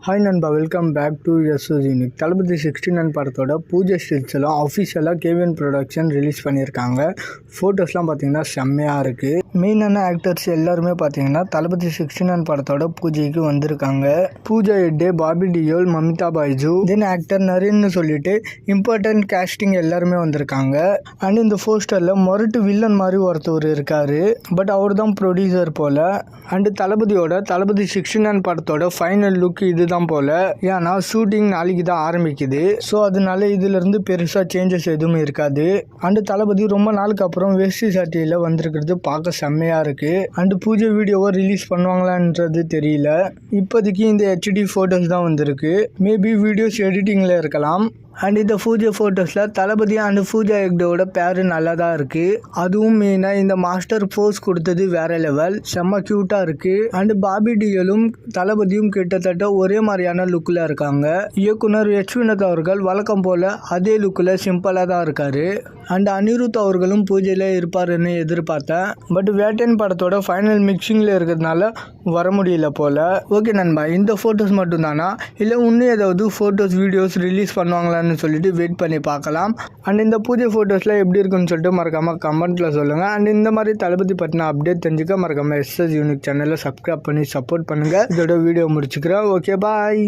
Hi நண்பா, welcome back to SS unique. Thalapathy 69 படத்தோட பூஜை ஸ்டில்ஸ் எல்லாம் ஆஃபிஷியலாக கேவிஎன் ப்ரொடக்ஷன் ரிலீஸ் பண்ணியிருக்காங்க. ஃபோட்டோஸ்லாம் பார்த்தீங்கன்னா செம்மையாக இருக்குது. மெயினான ஆக்டர்ஸ் எல்லாருமே பார்த்தீங்கன்னா தளபதி 69 படத்தோட பூஜைக்கு வந்திருக்காங்க. பூஜா ஹெக்டே, பாபி டியோல், மமிதா பைஜு, தென் ஆக்டர் நரேன்னு சொல்லிட்டு இம்பார்ட்டன்ட் கேஸ்டிங் எல்லாருமே வந்திருக்காங்க. அண்ட் இந்த போஸ்டரில் மொரட்டு வில்லன் மாதிரி ஒருத்தவர் இருக்காரு. பட் அவர் தான் ப்ரொடியூசர் போல. அண்டு தளபதி 69 படத்தோட ஃபைனல் லுக் இதுதான் போல. ஏன்னா ஷூட்டிங் நாளைக்கு தான் ஆரம்பிக்குது. ஸோ அதனால இதுல இருந்து பெருசா சேஞ்சஸ் எதுவும் இருக்காது. அண்ட் தளபதி ரொம்ப நாளுக்கு அப்புறம் வேஷ்டி சட்டையில வந்திருக்கிறது பார்க்க செம்மையா இருக்கு. அண்ட் பூஜை வீடியோவை ரிலீஸ் பண்ணுவாங்களான்றது தெரியல. இப்போதைக்கு இந்த HD போட்டோஸ் தான் வந்திருக்கு. மேபி வீடியோஸ் எடிட்டிங்ல இருக்கலாம். அண்ட் இந்த பூஜை ஃபோட்டோஸில் தளபதி அண்ட் பூஜா ஹெக்டேவோட பேரு நல்லா தான் இருக்குது. அதுவும் மெயினாக இந்த மாஸ்டர் போஸ் கொடுத்தது வேற லெவல், செம்ம க்யூட்டாக இருக்குது. அண்ட் பாபி டியோலும் தளபதியும் கிட்டத்தட்ட ஒரே மாதிரியான லுக்கில் இருக்காங்க. இயக்குனர் எச் வினோத் அவர்கள் வழக்கம் போல் அதே லுக்கில் சிம்பிளாக தான் இருக்காரு. அண்ட் அனிருத் அவர்களும் பூஜையில் இருப்பாருன்னு எதிர்பார்த்தேன். பட் வேட்டையன் படத்தோட ஃபைனல் மிக்சிங்கில் இருக்கிறதுனால வர முடியல போல். ஓகே நண்பா, இந்த ஃபோட்டோஸ் மட்டும் தானா இல்லை இன்னும் ஏதாவது ஃபோட்டோஸ் வீடியோஸ் ரிலீஸ் பண்ணுவாங்களான்னு சொல்லிட்டு வெயிட் பண்ணி பார்க்கலாம். அண்ட் இந்த பூஜை ஃபோட்டோஸ்லாம் எப்படி இருக்குன்னு சொல்லிட்டு மறக்காமல் கமெண்ட்டில் சொல்லுங்கள். அண்ட் இந்த மாதிரி தளபதி பற்றின அப்டேட் தெரிஞ்சுக்க மறக்காமல் எஸ்எஸ் யூனிக் சேனலை சப்ஸ்கிரைப் பண்ணி சப்போர்ட் பண்ணுங்கள். இதோட வீடியோ முடிச்சுக்கிறேன். ஓகே, பாய்.